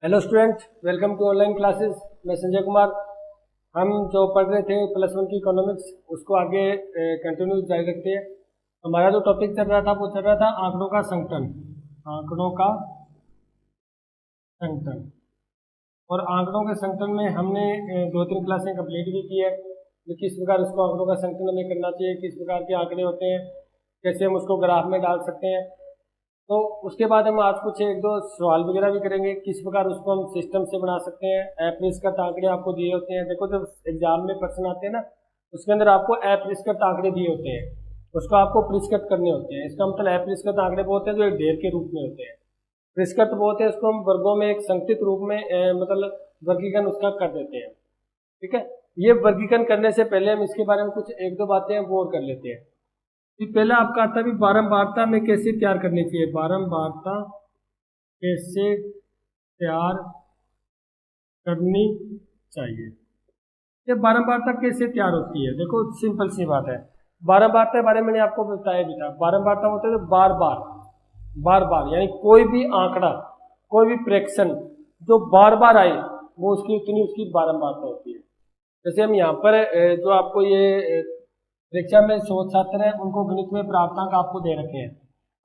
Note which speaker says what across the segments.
Speaker 1: Hello student, welcome to online classes. मैं संजय कुमार। हम जो पढ़ रहे थे +1 की इकोनॉमिक्स, उसको आगे कंटिन्यू जारी रखते हैं। हमारा जो टॉपिक चल रहा था वो चल रहा था आंकड़ों का संगठन। आंकड़ों का संगठन। और आंकड़ों के संगठन में हमने 2-3 क्लासें कंप्लीट भी की है कि किस प्रकार उसको आंकड़ों का संगठन हमें करना चाहिए, किस प्रकार के आंकड़े होते हैं, कैसे हम उसको ग्राफ में डाल सकते हैं। तो उसके बाद हम आज कुछ एक दो सवाल वगैरह भी करेंगे, किस प्रकार उसको हम सिस्टम से बना सकते हैं। एप्रिस्कट आंकड़े आपको दिए होते हैं। देखो, जब एग्जाम में प्रश्न आते हैं ना, उसके अंदर आपको एप्रिस्कट आंकड़े दिए होते हैं, उसको आपको प्रिस्कट करने होते हैं। इसका मतलब एप्रिस्कट आंकड़े वो होते हैं जो एक ढेर के रूप में होते हैं। प्रिस्कट वो होते हैं, उसको हम वर्गों में एक संक्षिप्त रूप में मतलब वर्गीकरण उसका कर देते हैं। ठीक है। ये वर्गीकरण करने से पहले हम इसके बारे में कुछ एक दो बातें हम और कर लेते हैं। पहला आपका आता है बारंबारता में कैसे तैयार करनी चाहिए। बारंबारता कैसे तैयार करनी चाहिए। ये बारंबारता कैसे तैयार होती है, देखो सिंपल सी बात है। बारंबारता के बारे में मैंने आपको बताया भी था। बारंबारता होता है बार बार, बार बार यानी कोई भी आंकड़ा, कोई भी फ्रैक्शन जो बार बार आए, वो उसकी उतनी उसकी बारंबारता होती है। जैसे हम यहाँ पर जो आपको ये परीक्षा में 100 छात्र हैं, उनको गणित में प्राप्तांक आपको दे रखे हैं।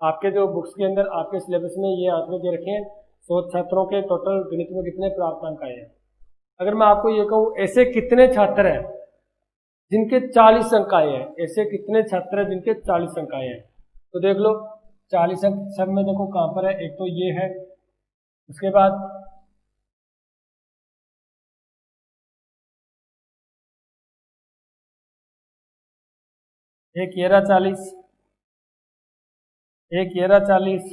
Speaker 1: आपके जो बुक्स के अंदर आपके सिलेबस में ये आंकड़े दे रखे हैं, 100 छात्रों के टोटल गणित में कितने प्राप्तांक आए हैं। अगर मैं आपको ये कहूँ ऐसे कितने छात्र हैं जिनके 40 अंक आए हैं, ऐसे कितने छात्र हैं जिनके 40 अंक आए हैं, तो देख लो 40 अंक सब में देखो कहाँ पर है। एक तो ये है, उसके बाद एक ये रहा 40, एक ये रहा 40।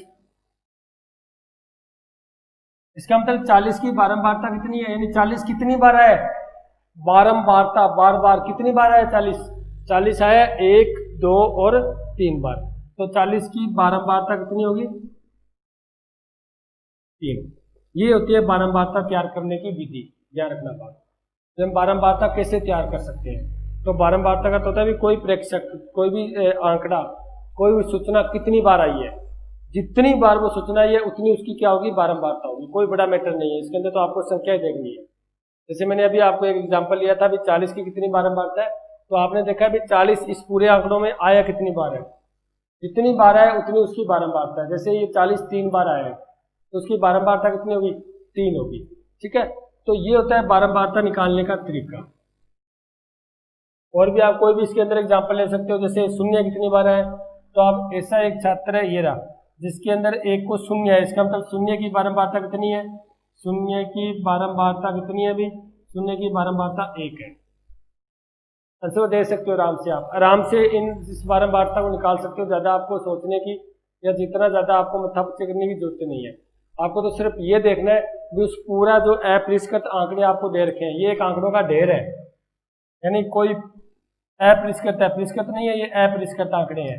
Speaker 1: इसका मतलब 40 की बारंबारता कितनी है, यानी 40 कितनी बार आया है। बारंबारता बार बार कितनी बार आया 40। 40 आया 1, 2 और 3 बार। तो 40 की बारंबारता कितनी होगी, 3। ये होती है बारंबारता तैयार करने की विधि। ध्यान रखना बात। तो हम बारंबारता कैसे तैयार कर सकते हैं। तो बारंबारता का तो होता है कोई प्रेक्षक, कोई भी आंकड़ा, कोई भी सूचना कितनी बार आई है, जितनी बार वो सूचना आई है उतनी उसकी क्या होगी, बारंबारता होगी। कोई बड़ा मैटर नहीं है इसके अंदर, तो आपको संख्या ही देखनी है। जैसे मैंने अभी आपको एक एग्जांपल लिया था, अभी 40 की कितनी बारंबारता है, तो आपने देखा अभी 40 इस पूरे आंकड़ों में आया कितनी बार है, जितनी बार आया उतनी उसकी बारंबारता है। जैसे ये 40 3 बार आया है, तो उसकी बारंबारता कितनी होगी, 3 होगी। ठीक है। तो ये होता है बारंबारता निकालने का तरीका। और भी आप कोई भी इसके अंदर एग्जाम्पल ले सकते हो। जैसे शून्य कितनी बार है, तो आप ऐसा एक छात्र है ये रहा जिसके अंदर एक को शून्य है, इसका मतलब शून्य की बारंबारता कितनी है, शून्य की बारंबारता कितनी है अभी, शून्य की बारंबारता 1 है। आंसर दे सकते हो आराम से, आप आराम से इस बारंबारता को निकाल सकते हो। ज्यादा आपको सोचने की या जितना ज्यादा आपको मथापच्ची करने की जरूरत नहीं है। आपको तो सिर्फ ये देखना है कि उस पूरा जो अपरिष्कृत आंकड़े आपको दे रखे हैं, ये एक आंकड़ों का ढेर है, यानी कोई अपरिष्कृत अपरिष्कृत नहीं है, ये अपरिष्कृत आंकड़े हैं।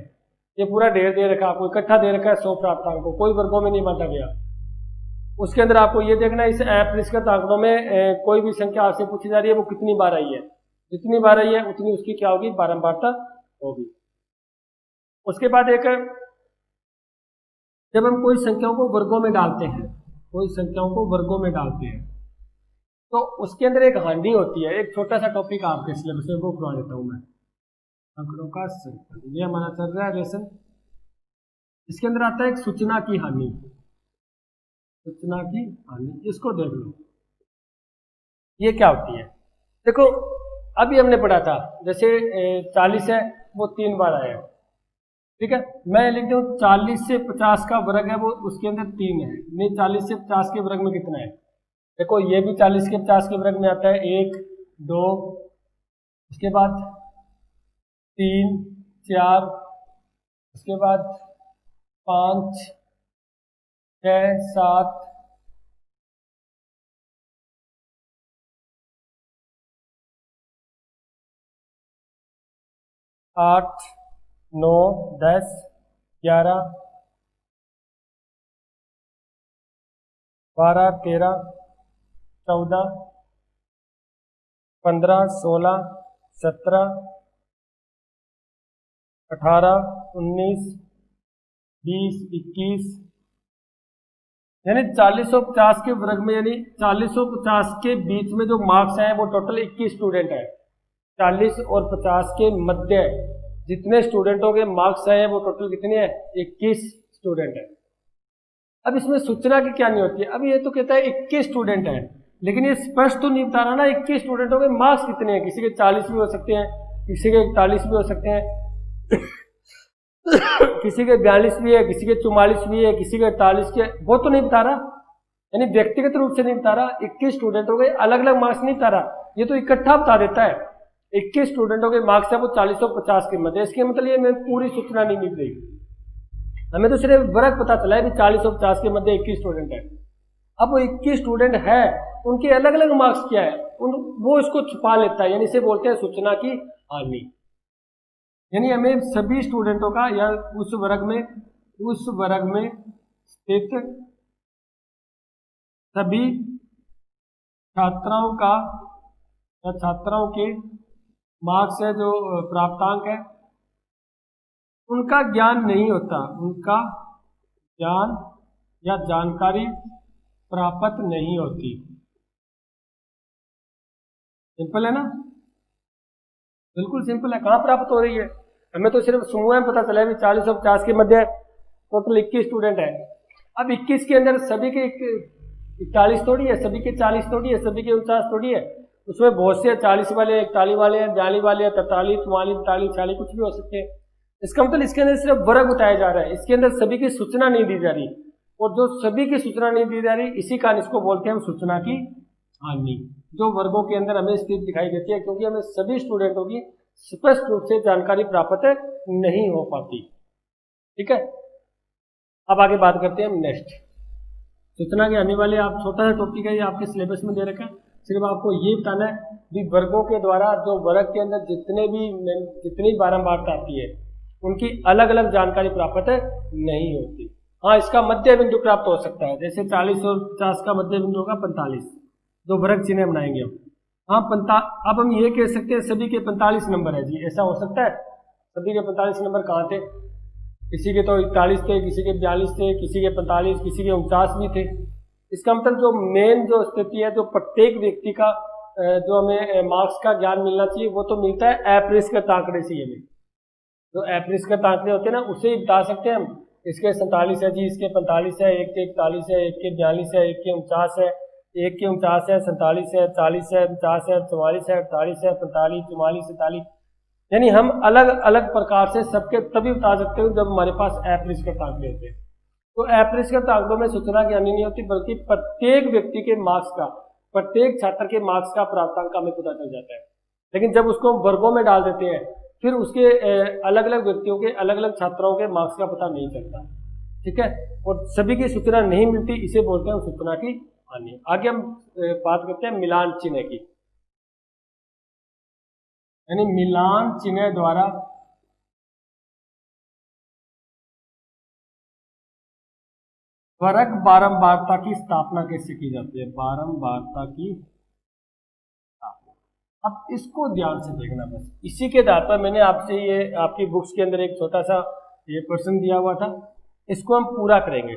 Speaker 1: ये पूरा ढेर दे रखा है आपको, इकट्ठा दे रखा है 100 प्राप्तांक को, कोई वर्गों में नहीं बांटा गया। उसके अंदर आपको ये देखना है इस अपरिष्कृत आंकड़ों में कोई भी संख्या आपसे पूछी जा रही है वो कितनी बार आई है, जितनी बार आई है उतनी उसकी क्या होगी, बारंबारता होगी। उसके बाद एक, जब हम कोई संख्याओं को वर्गों में डालते हैं, कोई संख्याओं को वर्गों में डालते हैं, तो उसके अंदर एक हानि होती है। एक छोटा सा टॉपिक आपके सिलेबस में वो करवा देता हूं मैं, आंकड़ों का संगठन। ये हमारा चल रहा है लेसन। इसके अंदर आता है एक सूचना की हानि। सूचना की हानि, इसको देख लो ये क्या होती है। देखो, अभी हमने पढ़ा था जैसे 40 है वो 3 बार आया है। ठीक है। मैं लिख दूं 40 से 50 का वर्ग है वो, उसके अंदर 3 है। नहीं, 40 से 50 के वर्ग में कितना है, देखो ये भी 40 के 50 के वर्ग में आता है, 1, 2, उसके बाद 3, 4, उसके बाद 5, 6, 7, 8, 9, 10, 11, 12, 13, 14, 15, 16, 17, 18, 19, 20, 21, यानी 40 और 50 के वर्ग में, यानी 40 और 50 के बीच में जो मार्क्स हैं वो टोटल 21 स्टूडेंट है। 40 और 50 के मध्य जितने स्टूडेंटों के मार्क्स हैं वो टोटल कितने हैं? 21 स्टूडेंट है। अब इसमें सूचना की क्या नहीं होती है? अब ये तो कहता है 21 स्टूडेंट है, लेकिन ये स्पष्ट तो नहीं बता रहा ना 21 स्टूडेंटों के मार्क्स कितने हैं। किसी के 40 भी हो सकते हैं, किसी के 41 भी हो सकते हैं, किसी के 42 भी है, किसी के 44 भी है, किसी के 48 के, वो तो नहीं बता रहा। यानी व्यक्तिगत रूप से नहीं बता रहा, 21 स्टूडेंटों के अलग अलग मार्क्स नहीं बता रहा, ये तो इकट्ठा बता देता है। 21 स्टूडेंटों के मार्क्स है वो 40 और 50 के मध्य। इसके मतलब ये में पूरी सूचना नहीं मिल रही, हमें तो सिर्फ वर्ग पता चला है कि 40 और 50 के मध्य 21 स्टूडेंट है। अब वो 21 स्टूडेंट है, उनके अलग अलग मार्क्स क्या है, वो इसको छुपा लेता है, यानी इसे बोलते हैं सूचना की हानि। यानी हमें सभी स्टूडेंटों का या उस वर्ग में स्थित सभी छात्राओं का या छात्राओं के मार्क्स है जो प्राप्तांक है, उनका ज्ञान नहीं होता, उनका ज्ञान या जानकारी प्राप्त नहीं होती। सिंपल है ना? बिल्कुल सिंपल है। कहाँ प्राप्त हो रही है? हमें तो सिर्फ समूह में पता चला है 40 और 50 के मध्य टोटल 21 स्टूडेंट है। अब 21 के अंदर सभी के 41 थोड़ी है, सभी के 40 थोड़ी है, सभी के 49 थोड़ी है। उसमें बहुत से 40 वाले, 41 वाले, 42 वाले, 43, 44, 45, 46 कुछ भी हो सकते हैं। इसका मतलब इसके अंदर सिर्फ वर्ग बताया जा रहा है, इसके अंदर सभी की सूचना नहीं दी जा रही। और जो सभी की सूचना नहीं दी जा रही, इसी कारण इसको बोलते हैं हम सूचना की हानि, जो वर्गों के अंदर हमें स्थित दिखाई देती है, क्योंकि हमें सभी स्टूडेंटों की स्पष्ट रूप से जानकारी प्राप्त नहीं हो पाती। ठीक है, अब आगे बात करते हैं हम नेक्स्ट। सूचना की हानि वाले आप छोटा सा टॉपिक है, ये आपके सिलेबस में दे रखा है। सिर्फ आपको ये बताना है कि वर्गों के द्वारा जो वर्ग के अंदर जितनी बारंबारता आती है उनकी अलग अलग जानकारी प्राप्त नहीं होती। हाँ, इसका मध्य बिंदु प्राप्त हो सकता है, जैसे 40 और 50 का मध्य बिंदु होगा 45, जो वर्ग चिन्ह बनाएंगे हम। हाँ, अब हम ये कह सकते हैं सभी के 45 नंबर है जी, ऐसा हो सकता है? सभी के 45 नंबर कहाँ थे? किसी के तो 41 थे, किसी के 42 थे, किसी के 45, किसी के 49 भी थे। इसका मतलब जो मेन जो स्थिति है, जो प्रत्येक व्यक्ति का जो हमें मार्क्स का ज्ञान मिलना चाहिए, वो तो मिलता है अपरिष्कृत आंकड़े से। हमें जो अपरिष्कृत आंकड़े होते हैं ना, उसे ही बता सकते हैं हम। इसके 47 है जी, इसके 45 है, एक के 41 है, एक के 42 है, एक के 49 है, एक के 49 है, 47 है, 40 है, 50 है, 44 है, 48 है, 45, 44, 47। यानी हम अलग अलग प्रकार से सबके तभी बता सकते हैं जब हमारे पास अपरिष्कृत आंकड़े होते हैं। तो अपरिष्कृत आंकड़ों में सूचना की हानि नहीं होती, बल्कि प्रत्येक व्यक्ति के मार्क्स का, प्रत्येक छात्र के मार्क्स का प्राप्तांक हमें पता चल जाता है। लेकिन जब उसको हम वर्गों में डाल देते हैं, फिर उसके अलग अलग व्यक्तियों के, अलग अलग छात्रों के मार्क्स का पता नहीं चलता। ठीक है, और सभी की सूचना नहीं मिलती, इसे बोलते हैं सूचना की हानि। आगे हम बात करते हैं मिलान चिन्ह की। यानी मिलान चिन्ह द्वारा वर्ग बारंबारता की स्थापना कैसे की जाती है? बारंबारता की स्थापना, अब इसको ध्यान से देखना। बस इसी के आधार पर मैंने आपसे ये आपकी बुक्स के अंदर एक छोटा सा ये प्रश्न दिया हुआ था, इसको हम पूरा करेंगे।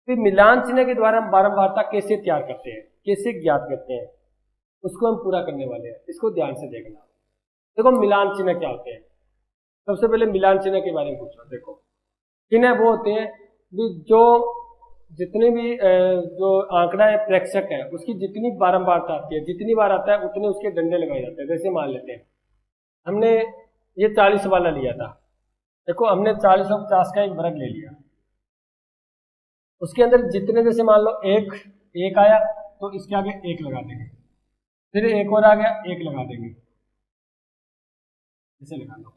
Speaker 1: फिर मिलान चिन्ह के द्वारा हम बारंबारता कैसे तैयार करते हैं, कैसे ज्ञात करते हैं, उसको हम पूरा करने वाले हैं। इसको ध्यान से देखना। देखो मिलान चिन्ह क्या होते हैं। सबसे पहले मिलान चिन्ह के बारे में पूछना। देखो, चिन्ह वो होते हैं जो जितने भी जो आंकड़ा है प्रेक्षक है उसकी जितनी बारंबारता आती है, जितनी बार आता है उतने उसके डंडे लगाए जाते हैं। जैसे मान लेते हैं हमने ये 40 वाला लिया था। देखो, हमने 40 और 50 का एक वर्ग ले लिया, उसके अंदर जितने, जैसे मान लो एक आया तो इसके आगे एक लगा देंगे, फिर एक और आ गया, एक लगा देंगे, इसे लगा लो,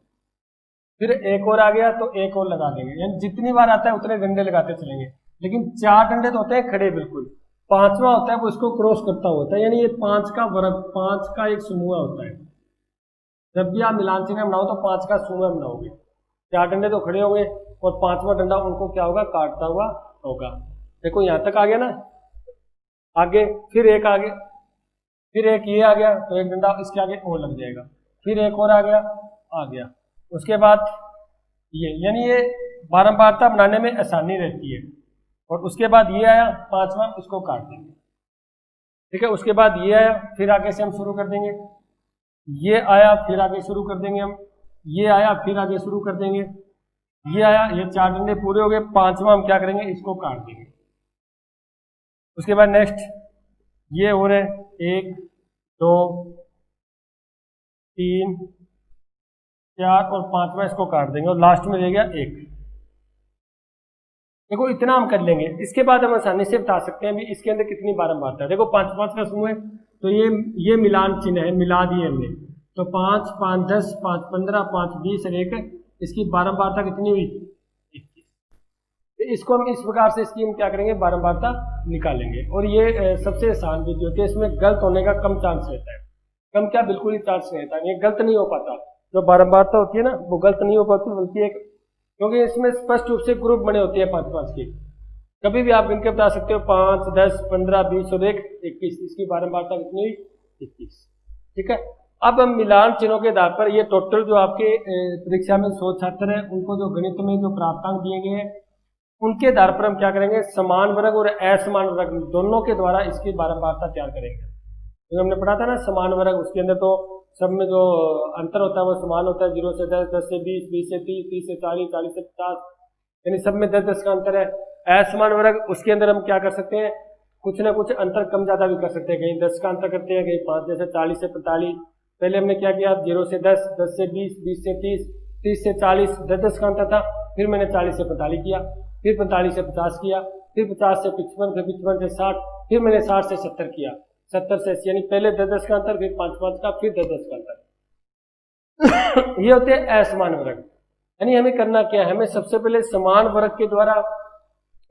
Speaker 1: फिर एक और आ गया तो एक और लगा देंगे। यानी जितनी बार आता है उतने डंडे लगाते चलेंगे। लेकिन 4 डंडे तो होते हैं खड़े बिल्कुल, 5वां होता है वो इसको क्रॉस करता होता है। यानी ये 5 का वर्ग, 5 का एक समूह होता है। जब भी आप मिलान चिन्ह बनाओ तो 5 का समूह बनाओगे। 4 डंडे तो खड़े होंगे और 5वां डंडा उनको क्या होगा, काटता हुआ होगा। देखो यहाँ तक आ गया ना, आगे फिर एक आगे, फिर एक ये आ गया तो एक डंडा इसके आगे और लग जाएगा, फिर एक और आ गया, उसके बाद ये। यानी ये बारंबारता बनाने में आसानी रहती है। और उसके बाद ये आया पांचवा, इसको काट देंगे। ठीक है, उसके बाद ये आया, फिर आगे से हम शुरू कर देंगे, ये आया फिर आगे शुरू कर देंगे हम, ये आया फिर आगे शुरू कर देंगे, ये आया, ये 4 डंडे पूरे हो गए, पांचवा हम क्या करेंगे, इसको काट देंगे। उसके बाद नेक्स्ट ये हो रहे 1 2 3 4 और पांचवा इसको काट देंगे और लास्ट में रह गया 1। देखो इतना हम कर लेंगे। इसके बाद हम आसानी से बता सकते हैं भी इसके अंदर कितनी बारंबारता है। देखो 5 5 का समूह है तो ये मिलान चिन्ह है, मिला दिए हमने, तो 5 5 10 5 15 5 20 और 1, इसकी बारंबारता कितनी हुई, 21। तो इसको हम इस प्रकार से इसकी हम क्या करेंगे, बारंबारता निकालेंगे। और ये सबसे आसान विधि होती है, इसमें गलत होने का कम चांस रहता है, कम क्या बिल्कुल ही चांस रहता है, ये गलत नहीं हो पाता। जो बारंबारता होती है ना वो गलत नहीं हो पाती, बल्कि एक, क्योंकि इसमें स्पष्ट रूप से ग्रुप बने होते हैं 5 5 के, कभी भी आप गिनकर बता सकते हो 5 10 15 20 और 1 21, इसकी बारंबारता कितनी हुई, 21। ठीक है, अब हम मिलान चिन्हों के आधार पर ये टोटल जो आपके परीक्षा में 100 छात्र हैं उनको जो गणित में जो प्राप्तांक दिए गए हैं उनके आधार पर हम क्या करेंगे, समान वर्ग और असमान वर्ग दोनों के द्वारा इसकी बारंबारता तैयार करेंगे। तो हमने पढ़ा था ना समान वर्ग, उसके अंदर तो सब में जो अंतर होता है वो समान होता है, 0 से 10 10 से 20 20 से 30 30 से 40 40 से 50, यानी सब में 10 10 का अंतर है। असमान वर्ग उसके अंदर हम क्या कर सकते हैं, कुछ ना कुछ अंतर कम ज्यादा भी कर सकते हैं, कहीं 10 का अंतर करते हैं, कहीं 5, जैसे 40 से 45। पहले हमने क्या किया, 0 से 10 10 से 20 20 से 30 30 से 40, 10 10 का अंतर था, फिर मैंने 40 से 45 किया, फिर 45 से 50 किया, फिर 50 से 55, फिर 55 से 60, फिर मैंने 60 से 70 किया, 70 से 80, यानी पहले 10 10 का अंतर, फिर 5 5 का, फिर 10 10 का अंतर। ये होते हैं असमान वर्ग। यानी हमें करना क्या है, हमें सबसे पहले समान वर्ग के द्वारा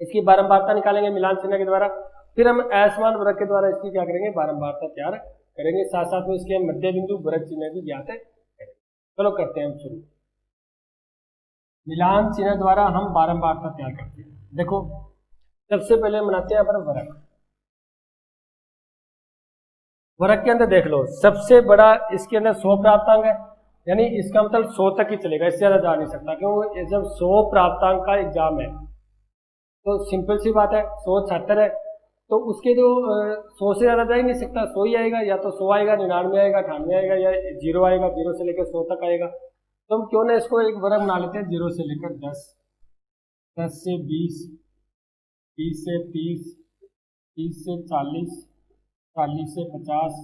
Speaker 1: इसकी बारंबारता निकालेंगे मिलान चिन्ह के द्वारा, फिर हम असमान वर्ग के द्वारा इसकी क्या करेंगे, बारंबारता तैयार करेंगे, साथ साथ में इसके मध्य बिंदु वर्ग चिन्ह भी ज्ञात करेंगे। चलो करते हैं हम शुरू। मिलान चिन्ह द्वारा हम बारंबारता तैयार करते हैं। देखो सबसे पहले हम बनाते हैं यहाँ पर वर्ग। वर्ग के अंदर देख लो सबसे बड़ा इसके अंदर 100 प्राप्तांक है, यानी इसका मतलब 100 तक ही चलेगा, इससे ज्यादा जा नहीं सकता, क्योंकि जब 100 प्राप्तांक का एग्जाम है तो सिंपल सी बात है 100 छात्र है तो उसके जो 100 से ज्यादा जा ही नहीं सकता, 100 ही आएगा, या तो 100 आएगा, 99 आएगा, 98 आएगा, या 0 आएगा, 0 से लेकर 100 तक आएगा। तो हम क्यों ना इसको एक वर्ग बना लेते हैं, 0 से लेकर 10, 10 से 20, 20 से 30, 30 से 40, 40 से 50,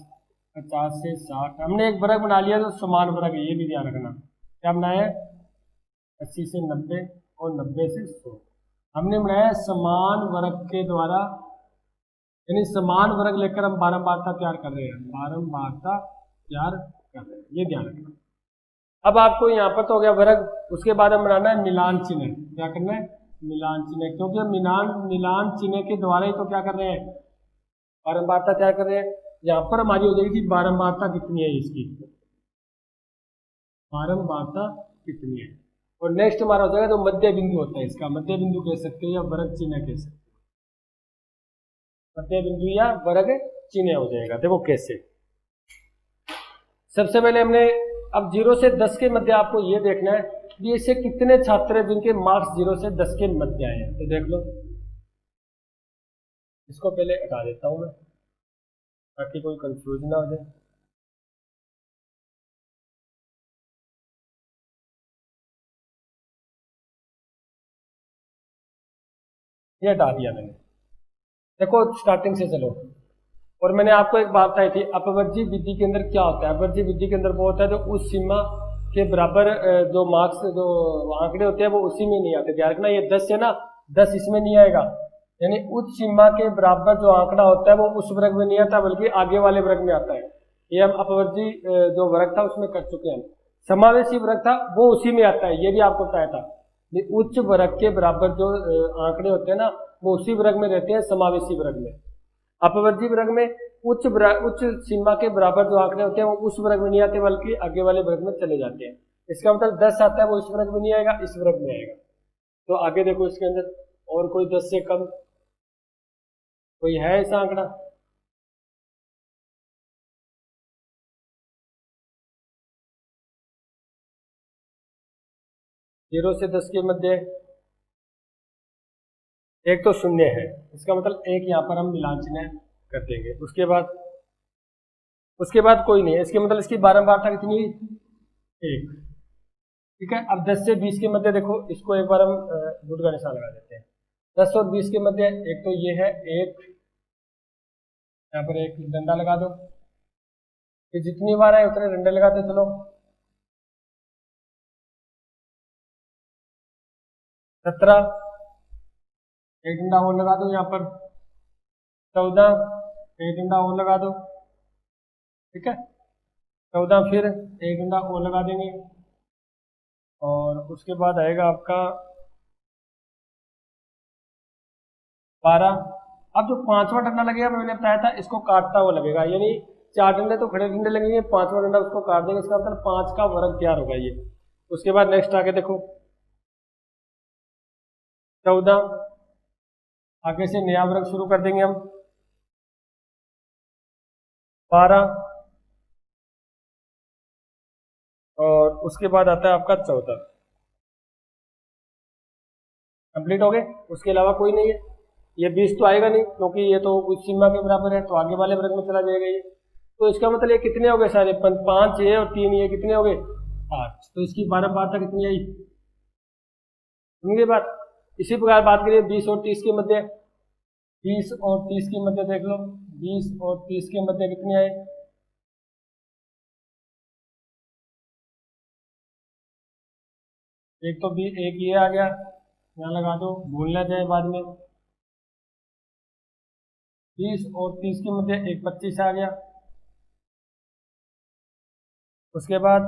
Speaker 1: 50 से 60। हमने एक वर्ग बना लिया तो समान वर्ग है, ये भी ध्यान रखना। क्या बनाया है, 80 से 90 और 90 से 100। हमने बनाया समान वर्ग के द्वारा, यानी समान वर्ग लेकर हम बारंबारता तैयार कर रहे हैं, बारंबारता तैयार कर रहे हैं, ये ध्यान रखना। अब आपको यहाँ पर तो हो गया वर्ग, उसके बाद हम बनाना है मिलान चिन्ह। क्या करना है, मिलान चिन्ह, क्योंकि हम मिलान चिन्ह के द्वारा ही तो क्या कर रहे हैं, बारंबारता तैयार कर रहे हैं। यहाँ पर हमारी हो जाएगी बारंबारता कितनी है, इसकी बारंबारता कितनी है। और नेक्स्ट हमारा हो जाएगा जो मध्य बिंदु होता है, इसका मध्य बिंदु कह सकते हैं या वर्ग चिन्ह कह सकते हैं, मध्य बिंदु या वर्ग चिन्ह हो जाएगा। देखो कैसे, सबसे पहले हमने अब 0 से 10 के मध्य आपको ये देखना है कि इससे कितने छात्र हैं जिनके मार्क्स 0 से 10 के मध्य आए हैं। तो देख लो, इसको पहले हटा देता हूं मैं ताकि कोई कंफ्यूजन ना हो जाए। ये हटा दिया मैंने। देखो स्टार्टिंग से चलो, और मैंने आपको एक बात बताई थी, अपवर्जी विधि के अंदर क्या होता है। अपवर्जी विधि के अंदर वो होता है जो उस सीमा के बराबर जो मार्क्स जो आंकड़े होते हैं वो उसी में नहीं आते। ध्यान रखना, ये 10 है ना, 10 इसमें नहीं आएगा, यानी उच्च सीमा के बराबर जो आंकड़ा होता है वो उस वर्ग में नहीं आता बल्कि आगे वाले वर्ग में आता है। ये हम अपवर्जी जो वर्ग था उसमें कर चुके हैं। समावेशी वर्ग था वो उसी में आता है, ये भी आपको बताया था। उच्च वर्ग के बराबर जो आंकड़े होते हैं ना वो उसी वर्ग में रहते हैं, समावेशी वर्ग में। अपवर्जी वर्ग में उच्च सीमा के बराबर जो आंकड़े होते हैं वो उस वर्ग में नहीं आते बल्कि आगे वाले वर्ग में चले जाते हैं। इसका मतलब 10 आता है वो इस वर्ग में नहीं आएगा, इस वर्ग में आएगा। तो आगे देखो इसके अंदर और कोई 10 से कम कोई है ऐसा आंकड़ा, 0 से 10 के मध्य एक तो शून्य है, इसका मतलब एक यहाँ पर हम मिलान चिन्ह कर देंगे। उसके बाद कोई नहीं है, इसके मतलब इसकी बारंबारता कितनी हुई? एक। ठीक है, अब 10 से 20 के मध्य देखो, इसको एक बार हम गुड का निशान लगा देते हैं। 10 और 20 के मध्य एक तो ये है एक, यहाँ पर एक डंडा लगा दो, फिर जितनी बार आए उतने डंडे लगाते चलो। 17, एक डंडा और लगा दो यहाँ पर। 14, एक डंडा और लगा दो। ठीक है, 14 फिर एक डंडा और लगा देंगे, और उसके बाद आएगा आपका 12। अब जो पांचवा डंडा लगेगा, मैंने बताया था इसको काटता हुआ लगेगा, यानी 4 डंडे तो खड़े डंडे लगेंगे, पांचवा डंडा उसको काट देंगे, इसका मतलब 5 का वर्ग तैयार होगा ये। उसके बाद नेक्स्ट आगे देखो 14, आगे से नया वर्ग शुरू कर देंगे हम। 12, और उसके बाद आता है आपका 14। कंप्लीट हो गए, उसके अलावा कोई नहीं है। ये 20 तो आएगा नहीं, क्योंकि ये तो उस सीमा के बराबर है, तो आगे वाले वर्ग में चला जाएगा ये। तो इसका मतलब ये कितने हो गए सारे? 5 ये और 3 ये, कितने हो गए? 8। तो इसकी बारंबारता कितनी आई? सुनिए बात। इसी प्रकार बात करिए 20 और 30 के मध्य। 20 और 30 के मध्य देख लो, 20 और 30 के मध्य कितने आए? एक तो एक ये आ गया, यहाँ लगा दो, भूल ना जाए बाद में। 20 और 30 के मध्य एक 25 आ गया। उसके बाद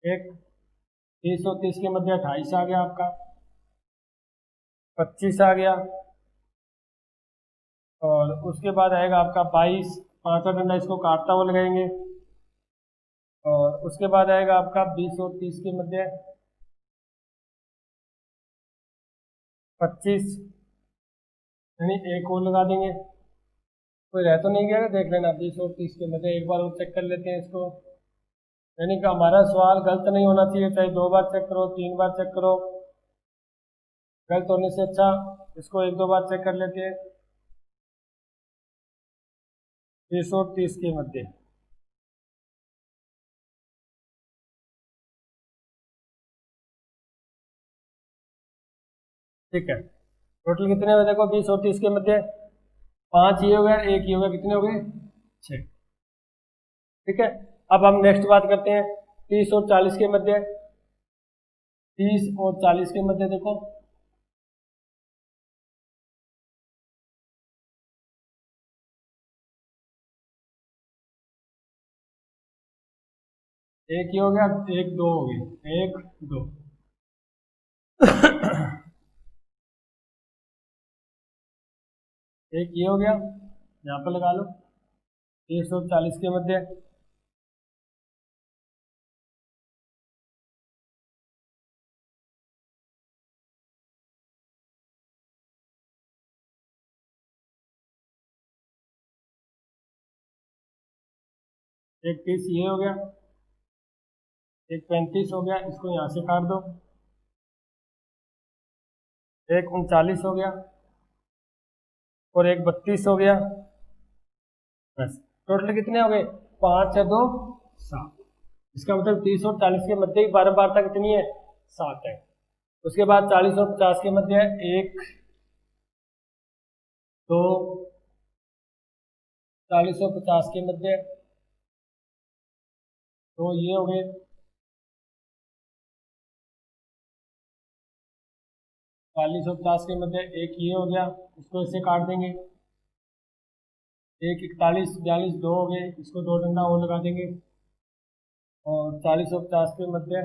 Speaker 1: एक 30 और 30 के मध्य 28 आ गया आपका, 25 आ गया। और उसके बाद आएगा आपका 22, पांचवा डंडा इसको काटता हुआ लगाएंगे। और उसके बाद आएगा आपका 20 और 30 के मध्य 25, यानी एक और लगा देंगे। कोई रह तो नहीं गया? देख लेना 20 और 30 के मध्य, एक बार और चेक कर लेते हैं इसको। यानी कि हमारा सवाल गलत नहीं होना चाहिए, चाहे 2 बार चेक करो, 3 बार चेक करो, गलत होने से अच्छा इसको 1-2 बार चेक कर लेते हैं। 20 और 30 के मध्य, ठीक है। टोटल कितने हुए देखो 20 और 30 के मध्य? 5 ये हो गया, एक ये हो गया, कितने हो गए? 6। ठीक है, अब हम नेक्स्ट बात करते हैं 30 और 40 के मध्य। 30 और 40 के मध्य देखो, एक ये हो गया, एक दो हो गए, एक दो। एक ये हो गया, यहाँ पर लगा लो 30 और 40 के मध्य। एक 30 ये हो गया, एक 35 हो गया, इसको यहाँ से काट दो। एक 39 हो गया, और एक 32 हो गया। बस, टोटल कितने हो गए? 5 या 2, 7। इसका मतलब 30 और 40 के मध्य की बारंबारता कितनी है? 7 है। उसके बाद 40 और 50 के मध्य है 1, 2। 40 और 50 के मध्य तो ये हो गए। 40 और 50 के मध्य एक ये हो गया, इसको इससे काट देंगे। एक 41, 42 दो हो गए, इसको 2 डंडा और लगा देंगे। और 40 और 50 के मध्य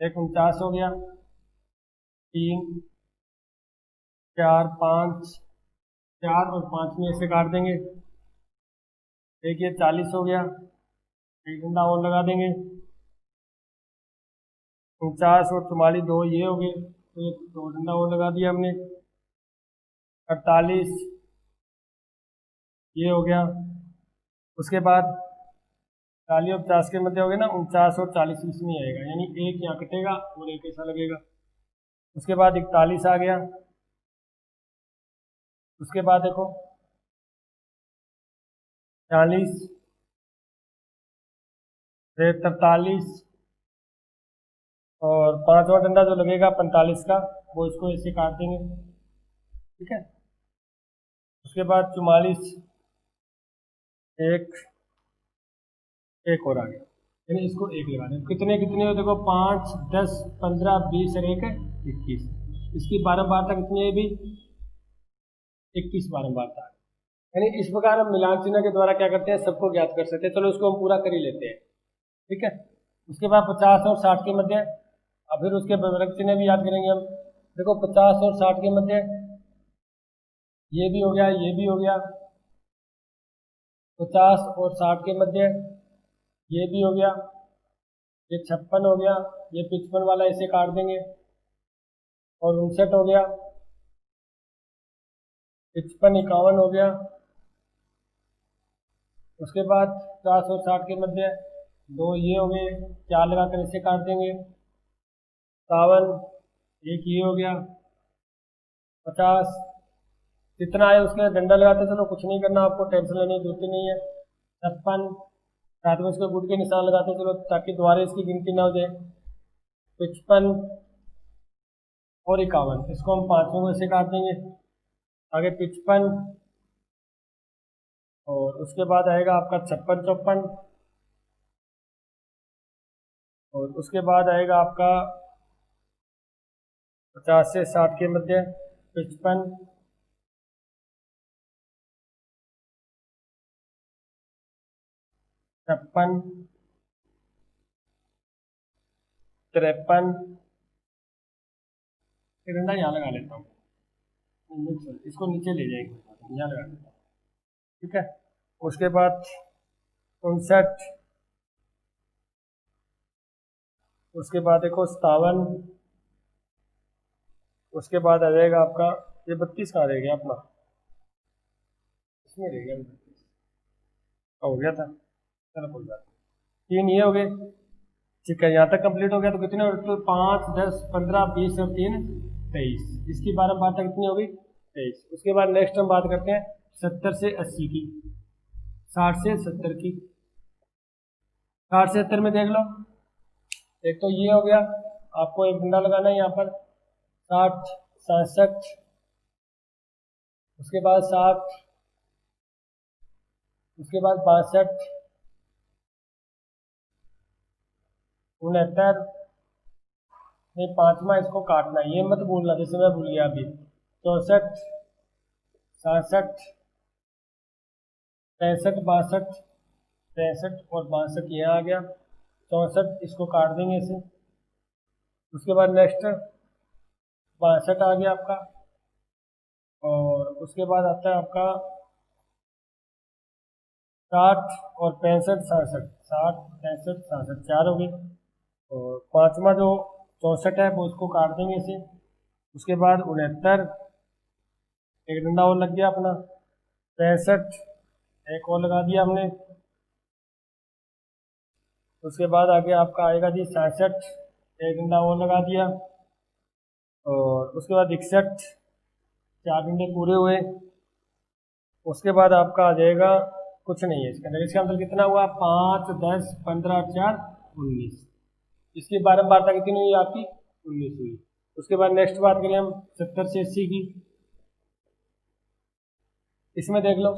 Speaker 1: एक 49 हो गया, 3, 4, 5, 4 और 5 में इसे काट देंगे। एक ये 40 हो गया, एक डंडा और लगा देंगे। 49 और 44 दो ये हो गए, तो एक 2 डंडा और लगा दिया हमने। 48 ये हो गया, उसके बाद 40 और 50 के मध्य हो गए ना, 49 और 40 इसमें आएगा, यानी एक यहाँ कटेगा और एक ऐसा लगेगा। उसके बाद 41 आ गया। उसके बाद देखो 40, फिर 43 और पांचवा डंडा जो लगेगा 45 का, वो इसको ऐसे काट देंगे, ठीक है। उसके बाद 44, एक एक और आ गया, यानी इसको एक लगा दें। कितने कितने हो देखो, 5, 10, 15, 20 और एक है 21। इसकी बारंबारता कितनी है भी, 21 बारंबारता। यानी इस प्रकार हम मिलान चिन्ह के द्वारा क्या करते हैं, सबको ज्ञात कर सकते हैं। चलो इसको हम पूरा कर ही लेते हैं, ठीक है। उसके बाद 50 और 60 के मध्य, अब फिर उसके विपरीत चिन्ह भी याद करेंगे हम। देखो 50 और 60 के मध्य, ये भी हो गया, ये भी हो गया। 50 और 60 के मध्य, ये भी हो गया, ये 56 हो गया, ये 55 वाला इसे काट देंगे, और 59 हो गया, 55, 51 हो गया। उसके बाद 50 और 60 के मध्य, दो ये हो गए, 4 लगाकर इसे काट देंगे, 57, एक ये हो गया, 50, जितना है उसके डंडा लगाते चलो, कुछ नहीं करना आपको, टेंशन लेने की जरूरत नहीं है। 56, साथ में उसके गुट के निशान लगाते चलो, ताकि दोबारा इसकी गिनती ना हो जाए। 55 और 51, इसको हम पांचों को ऐसे काट देंगे। आगे 55, और उसके बाद आएगा आपका 56, 54, और उसके बाद आएगा आपका 50 से 60 के मध्य, 55, 56, 53, एक डंडा यहाँ लगा लेता हूँ, इसको नीचे ले जाएंगे, यहाँ लगा देता हूँ, ठीक है। उसके बाद 59, उसके बाद देखो 57, उसके बाद आ जाएगा आपका ये 32 कहाँ रह गया अपना, इसमें रह गया 32, हो गया था, चलो कोई बात नहीं। 3 ये हो गए, ठीक है। यहाँ तक कंप्लीट हो गया, तो कितने तो 5, 10, 15, 20 और 3, 23। इसकी बारंबारता कितनी होगी, 23। उसके बाद नेक्स्ट हम बात करते हैं 70 से 80 की, 60 से 70 की। 60 से 70 में देख लो, एक तो ये हो गया, आपको एक डंडा लगाना है यहाँ पर, 60, 67, उसके बाद 60, उसके बाद 62, 69, नहीं पांचवा इसको काटना है, ये मत भूलना, जैसे मैं भूल गया अभी। 64, 67, 65, 62, 63 और 62 यहाँ आ गया। 64 इसको काट देंगे इसे। उसके बाद नेक्स्ट 62 आ गया आपका, और उसके बाद आता है आपका 60 और 65, 67, 60, 65, 67, 4 हो गए। और पांचवा जो 64 है वो उसको काट देंगे इसे। उसके बाद 69, एक डंडा और लग गया अपना। 65, एक और लगा दिया हमने। उसके बाद आगे आपका आएगा जी 67, एक डंडा और लगा दिया। और उसके बाद 61, 4 डंडे पूरे हुए। उसके बाद आपका आ जाएगा, कुछ नहीं है इसके अंदर, इसका अंदर कितना हुआ, 5, 10, 15, 4, 19। इसकी बारंबारता कितनी हुई आपकी, 19 हुई। उसके बाद नेक्स्ट बात करें हम 70 से 80 की, इसमें देख लो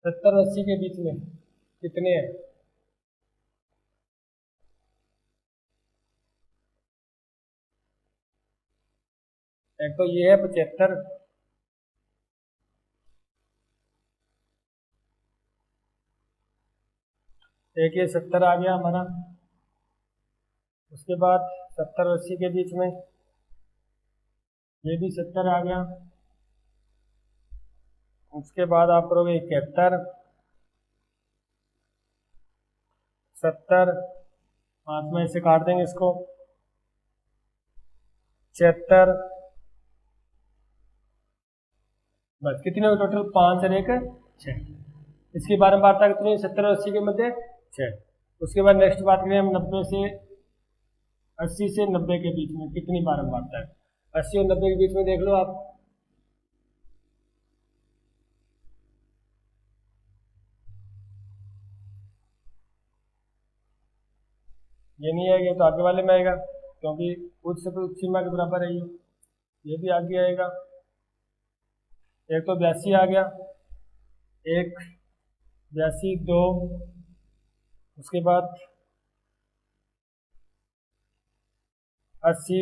Speaker 1: 70 और 80 के बीच में कितने हैं, एक तो ये है 75, एक ये 70 आ गया हमारा। उसके बाद 70 और 80 के बीच में ये भी 70 आ गया। उसके बाद आप करोगे 71, 70, हाथ में ऐसे काट देंगे इसको। 76, बस कितने हुए टोटल, 5 और 1 6। इसकी बारंबारता कितनी, 70 और 80 के मध्य 6। उसके बाद नेक्स्ट बात करें हम 90 से 80 से 90 के बीच में कितनी बारंबारता है। 80 और 90 के बीच में देख लो आप, ये नहीं आएगा तो आगे वाले में आएगा, क्योंकि उच्च से उच्च सीमा के बराबर है ये भी आगे आएगा। एक तो 82 आ गया, एक 82 2, उसके बाद 80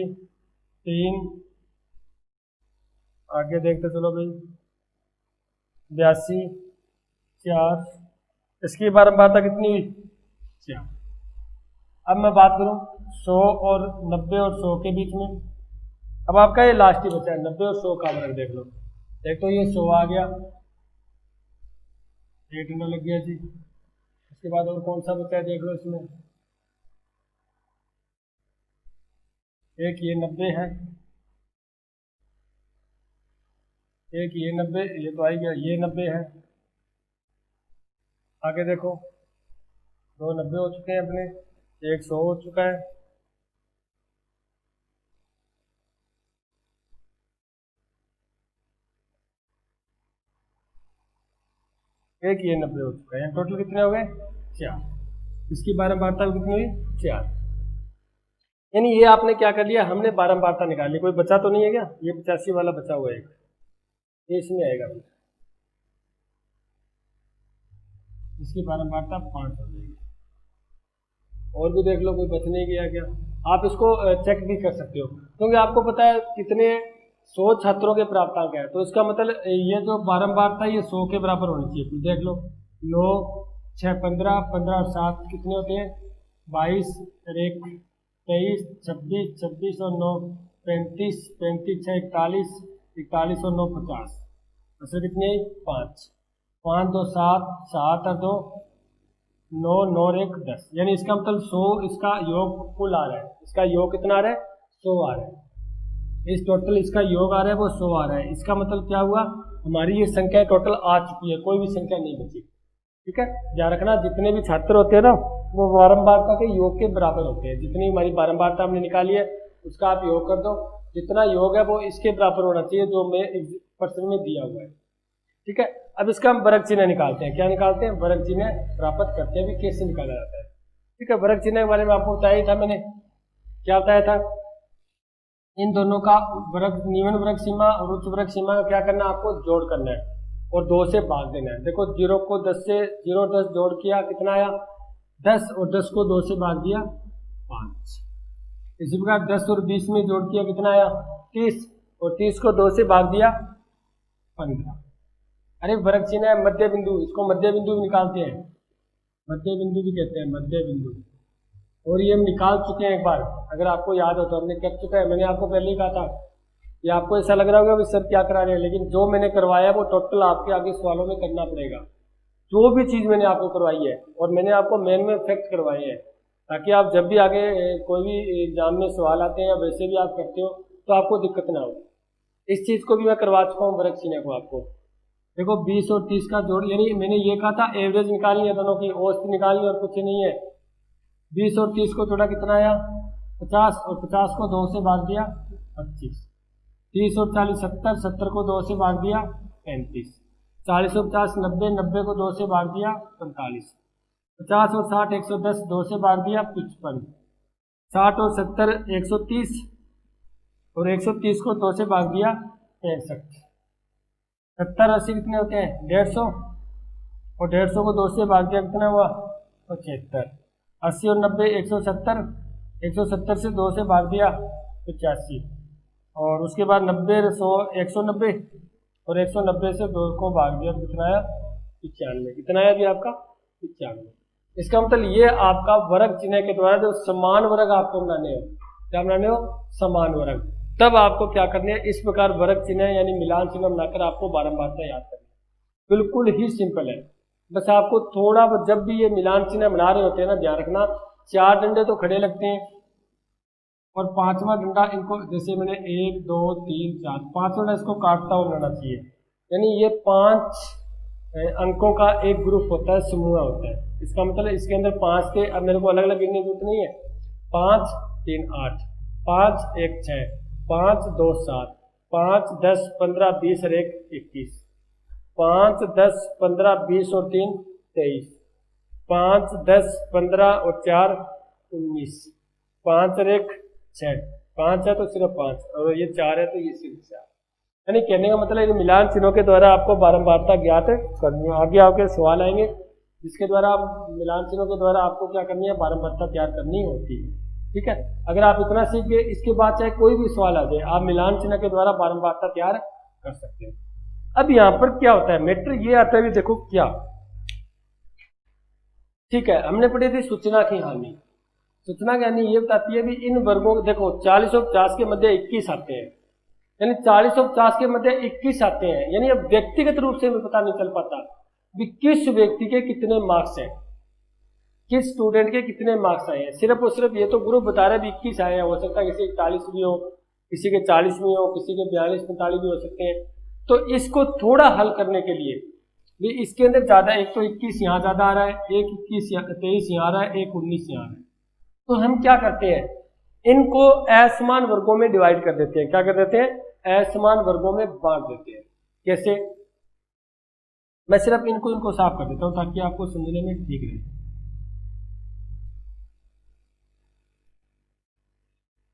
Speaker 1: 3, आगे देखते चलो भाई 82 4, इसकी बारंबारता कितनी हुई 4। अब मैं बात करूं 100 और 90 और 100 के बीच में, अब आपका ये लास्ट ही बचा है 90 और 100 का वर्ग देख लो। एक तो ये 100 आ गया, एक डंडा लग गया जी। उसके बाद और कौन सा बचा है देख लो इसमें, एक ये 90 है, एक ये 90, ये तो आ ही गया, ये 90 है। आगे देखो 2 90 हो चुके हैं अपने, एक 100 हो चुका है, एक ये 90 हो चुका है। टोटल कितने हो गए 4। इसकी बारंबारता कितनी हुई 4। यानी ये आपने क्या कर लिया, हमने बारंबारता निकाली। कोई बचा तो नहीं है क्या, ये 85 वाला बचा हुआ है, ये इसमें आएगा, इसकी बारंबारता 5 हो जाएगी। और भी देख लो कोई बच नहीं गया क्या, आप इसको चेक भी कर सकते हो, क्योंकि आपको पता है कितने 100 छात्रों के प्राप्तांक है, तो इसका मतलब ये जो बारंबारता ये 100 के बराबर होनी चाहिए। देख लो 9 6 15, 15 और 7 कितने होते हैं 22 और 1 23, 26 26 और 9 35, 35 6 41, 41 और 9 50, ऐसे कितने 5 5 2 7, 7 और 2 9, 9 और 1 10, यानी इसका मतलब 100 इसका योग कुल आ रहा है। इसका योग कितना आ रहा है 100 आ रहा है। इस टोटल इसका योग आ रहा है वो 100 आ रहा है। इसका मतलब क्या हुआ, हमारी ये संख्या टोटल आ चुकी है, कोई भी संख्या नहीं बची। ठीक है, ध्यान रखना जितने भी छात्र होते हैं ना वो बारंबारता के योग के बराबर होते हैं। जितनी हमारी बारंबारता हमने निकाली है उसका आप योग कर दो, जितना योग है वो इसके बराबर होना चाहिए जो मैं प्रश्न में दिया हुआ है। ठीक है, अब इसका हम वर्ग चिन्ह निकालते हैं। क्या निकालते हैं, वर्ग चिन्ह प्राप्त करते हैं। अभी कैसे निकाला जाता है, ठीक है। वर्ग चिन्ह के बारे में आपको बताया था मैंने, क्या बताया था, इन दोनों का वर्ग, निम्न वर्ग सीमा और उच्च वर्ग सीमा का क्या करना है, आपको जोड़ करना है और 2 से भाग देना है। देखो 0 को 10 से 0 और 10 जोड़ किया, कितना आया 10, और 10 को 2 से भाग दिया 5। इसी प्रकार 10 और 20 में जोड़ किया, कितना आया 30, और 30 को 2 से भाग दिया 15। अरे वर्ग चिन्ह है मध्य बिंदु, इसको मध्य बिंदु भी निकालते हैं, मध्य बिंदु भी कहते हैं, मध्य बिंदु। और ये हम निकाल चुके हैं एक बार, अगर आपको याद हो तो हमने कर चुका है। मैंने आपको पहले ही कहा था, ये आपको ऐसा लग रहा होगा सर क्या करा रहे हैं, लेकिन जो मैंने करवाया वो टोटल आपके आगे सवालों में करना पड़ेगा। जो भी चीज़ मैंने आपको करवाई है, और मैंने आपको मेन में फैक्ट करवाए हैं, ताकि आप जब भी आगे कोई भी एग्जाम में सवाल आते हैं या वैसे भी आप करते हो तो आपको दिक्कत ना हो। इस चीज़ को भी मैं करवा चुका हूँ वर्ग चिन्ह को आपको। देखो 20 और 30 का जोड़, यानी मैंने ये कहा था एवरेज निकालनी है, दोनों की औसत निकालनी और कुछ नहीं है। 20 और 30 को जोड़ा, कितना आया 50, और 50 को 2 से भाग दिया 25। 30 और 40 70, 70 को 2 से भाग दिया 35। 40 और 50 90, 90 को 2 से भाग दिया 45। 50 और 60 110, 2 से भाग दिया 55। 60 और 70 130, और 130 को 2 से भाग दिया 65। 70 80 कितने होते हैं 150, और 150 को 2 से भाग दिया कितना हुआ 75। 80 और 90 170, 170 से 2 से भाग दिया 85, और उसके बाद 90 100 190, और 190 से 2 को भाग दिया कितना आया 95। कितना आया भी आपका 95। इसका मतलब ये आपका वर्ग चिन्ह के द्वारा जो समान वर्ग आपको बनाने हो, क्या बनाने हो समान वर्ग, तब आपको क्या करना है, इस प्रकार वर्ग चिन्ह यानी मिलान चिन्ह बनाकर आपको बारंबारता याद करनी है। बिल्कुल ही सिंपल है, बस आपको थोड़ा जब भी ये मिलान चिन्ह बना रहे होते हैं ना, ध्यान रखना 4 डंडे तो खड़े लगते हैं, और 5वां डंडा इनको, जैसे मैंने 1 2 3 4 5वां डंडा इसको काटता हुआ बनाना चाहिए। यानी ये 5 अंकों का एक ग्रुप होता है, समूह होता है। इसका मतलब इसके अंदर 5 के, अब मेरे को अलग अलग गिनने की जरूरत नहीं है, 5 3 8, 5 1 6, 5 2 7, 5 10 15 20 और 1 21, 5 10 15 20 और 3 23, 5 10 15 और 4 19, 5 और 1 6, 5 है तो सिर्फ 5 और ये 4 है तो ये सिर्फ 4। यानी कहने का मतलब इन मिलान चिन्हों के द्वारा आपको बारंबारता ज्ञात करनी है। आगे आपके सवाल आएंगे जिसके द्वारा आप मिलान चिन्हों के द्वारा आपको क्या करनी है, बारंबारता तैयार करनी होती है। ठीक है, अगर आप इतना सीख गए, इसके बाद चाहे कोई भी सवाल आ जाए, आप मिलान चिन्ह के द्वारा बारंबारता तैयार कर सकते हैं। अब यहाँ पर क्या होता है, मैटर ये आता है, देखो क्या, ठीक है, हमने पढ़ी थी सूचना की हानि। सूचना की हानि ये बताती है भी इन वर्गों, देखो 40 और 50 के मध्य 21 आते हैं, यानी 40 और 50 के मध्य 21 आते हैं, यानी अब व्यक्तिगत रूप से हमें पता नहीं चल पाता भी किस व्यक्ति के कितने मार्क्स हैं, किस स्टूडेंट के कितने मार्क्स आए हैं। सिर्फ और सिर्फ ये तो ग्रुप बता रहे हैं 21 आए हैं, हो सकता है किसी के 40 भी हो, किसी के 40 भी हो, किसी के 42 45 भी हो सकते हैं। तो इसको थोड़ा हल करने के लिए भी इसके अंदर ज्यादा, एक तो 21 यहाँ ज्यादा आ रहा है, एक 23 यहाँ आ रहा है, एक 19 यहाँ आ रहा है। तो हम क्या करते हैं, इनको असमान वर्गों में डिवाइड कर देते हैं। क्या कर देते हैं, असमान वर्गों में बांट देते हैं। कैसे, मैं सिर्फ इनको साफ कर देता हूं ताकि आपको समझने में ठीक रहे।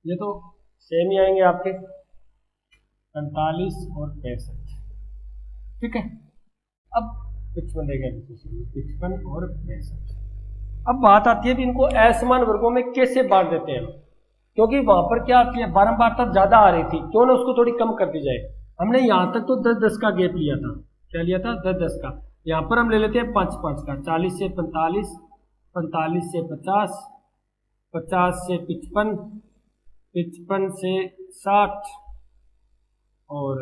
Speaker 1: ये तो सेम ही आएंगे आपके 45 और 65, ठीक है। अब 55 रहेगा, 55 और 65। अब बात आती है कि इनको असमान वर्गों में कैसे बांट देते हैं, क्योंकि वहां पर क्या आती है, बारंबारता ज्यादा आ रही थी, क्यों ना उसको थोड़ी कम कर दी जाए। हमने यहां तक तो 10-10 का गैप लिया था, क्या लिया था, 10-10 का। यहां पर हम ले लेते हैं 5-5 का, 40 से 45, 45 से 50, 50 से 55, 55 से 60, और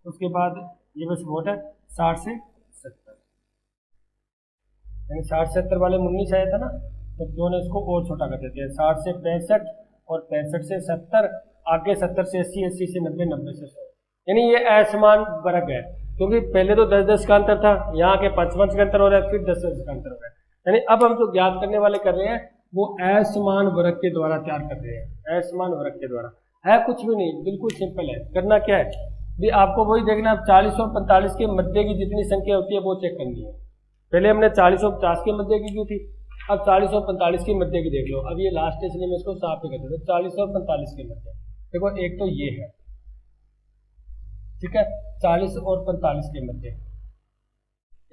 Speaker 1: उसके बाद ये बस वोट है 60 से 70, यानी 60-70 वाले 19 आया था ना, तो क्यों ना इसको और छोटा कर देते हैं, 60 से 65 और 65 से 70, आगे 70 से 80, 80 से 90, 90 से 100। यानी ये असमान वर्ग है, क्योंकि पहले तो 10-10 का अंतर था, यहाँ के 5-5 का अंतर हो रहा है, फिर 10-10 का अंतर हो रहा है। यानी अब हम जो ज्ञात करने वाले कर रहे हैं वो असमान वर्ग के द्वारा तैयार कर रहे हैं, असमान वर्ग के द्वारा। है कुछ भी नहीं, बिल्कुल सिंपल है। करना क्या है भी, आपको वही देखना है, 40 और 45 के मध्य की जितनी संख्या होती है वो चेक करनी है। पहले हमने 40 और 50 के मध्य की थी, अब 40 और 45 के मध्य की देख लो। अब ये लास्ट है इसलिए मैं इसको साफ ही कर देता हूं। 40 और 45 के मध्य देखो, एक तो ये है, ठीक है, 40 और 45 के मध्य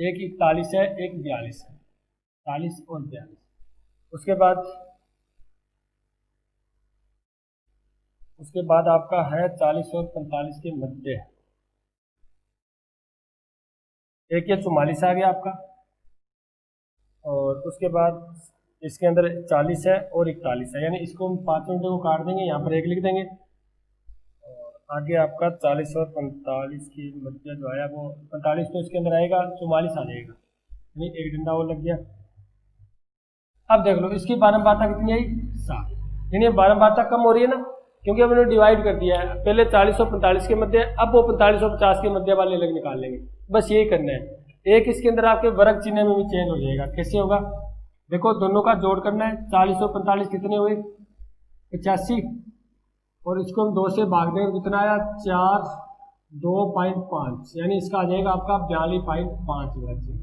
Speaker 1: एक 41 है, एक 42 है, 40 और 42। उसके बाद आपका है 40 और 45 के मध्य एक, ये 44 आ गया आपका, और उसके बाद इसके अंदर 40 है और 41 है, यानी इसको हम 5 मिनट को काट देंगे, यहाँ पर एक लिख देंगे, और आगे आपका 40 और 45 की मध्य जो आया वो 45 तो इसके अंदर आएगा, 44 आ जाएगा, यानी एक डंडा और लग गया। अब देख लो इसकी बारंबारता कितनी आई, 7, यानी बारंबारता कम हो रही है ना, क्योंकि हमने डिवाइड कर दिया है। पहले 40 और 45 के मध्य, अब वो 45 और 50 के मध्य वाले अलग निकाल लेंगे, बस यही करना है। एक इसके अंदर आपके वर्ग चिन्ह में भी चेंज हो जाएगा। कैसे होगा, देखो दोनों का जोड़ करना है, 40 और 45 कितने हुए, 85, और इसको हम 2 से भाग देंगे, कितना आया, 4 2.5, यानी इसका आ जाएगा आपका 42.5 वर्ग चिन्ह।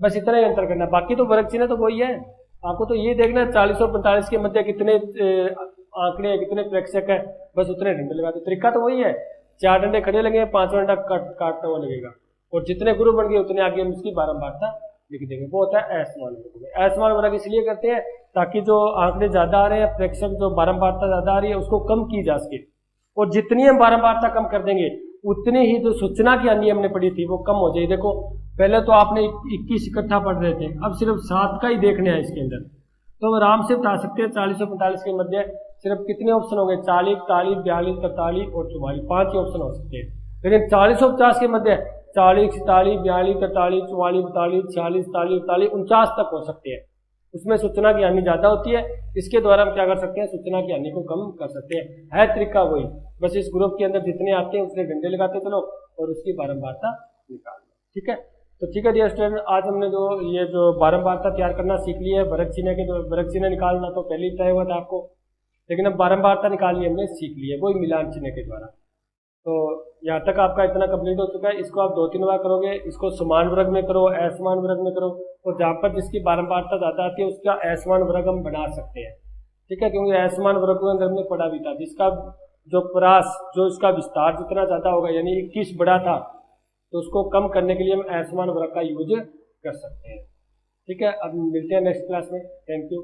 Speaker 1: बस इतना ही अंतर करना है, बाकी तो वर्ग चिन्ह तो वही है। आपको तो ये देखना है 40 और 45 के मध्य कितने आंकड़े, कितने प्रेक्षक है, बस उतने डंडे लगा दो। तरीका तो वही है, 4 डंडे खड़े लगेंगे, 5वां डंडा काटता हुआ लगेगा, और जितने ग्रुप बन गए उतने आगे हम उसकी बारंबारता लिख देंगे। वो होता है असमान वर्ग। असमान वर्ग इसलिए करते हैं ताकि जो आंकड़े ज्यादा आ रहे हैं, प्रेक्षक जो बारंबारता ज्यादा आ रही है उसको कम की जा सके, और जितनी हम बारंबारता कम कर देंगे उतनी ही जो सूचना की हानि हमने पढ़ी थी वो कम हो जाएगी। देखो पहले तो आपने 21 इकट्ठा पढ़ रहे थे, अब सिर्फ 7 का ही देखने हैं इसके अंदर, तो हम आराम से बता सकते हैं 40 और 45 के मध्य सिर्फ कितने ऑप्शन हो गए, 40, 41, 42, 43 और 44, 5 ही ऑप्शन हो सकते हैं। लेकिन 40 और 50 के मध्य 40, 41, 42, 43, 44, 45, 46, 47, 48, 49 तक हो सकते हैं। उसमें सूचना की हानि ज्यादा होती है, इसके द्वारा हम क्या कर सकते हैं, सूचना की हानि को कम कर सकते हैं। है तरीका वही, बस इस ग्रुप के अंदर जितने आते हैं उतने डंडे लगाते चलो और उसकी बारंबारता निकालना। ठीक है, तो ठीक है डियर स्टूडेंट, आज हमने ये जो बारंबारता तैयार करना सीख लिया है। वर्ग चिन्ह निकालना तो पहले ही तय हुआ था आपको, लेकिन अब बारंबारता निकालनी हमने सीख ली है, वही मिलान चिन्ह के द्वारा। तो यहाँ तक आपका इतना कंप्लीट हो चुका है। इसको आप 2-3 बार करोगे, इसको समान वर्ग में करो, असमान वर्ग में करो, और जहाँ पर जिसकी बारंबारता ज़्यादा आती है उसका असमान वर्ग हम बना सकते हैं। ठीक है, क्योंकि असमान वर्ग के अंदर हमने पढ़ा भी था, जिसका जो परास जो इसका विस्तार जितना ज़्यादा होगा, यानी 21 बड़ा था, तो उसको कम करने के लिए हम असमान वर्ग का यूज कर सकते हैं। ठीक है, अब मिलते हैं नेक्स्ट क्लास में। Thank you.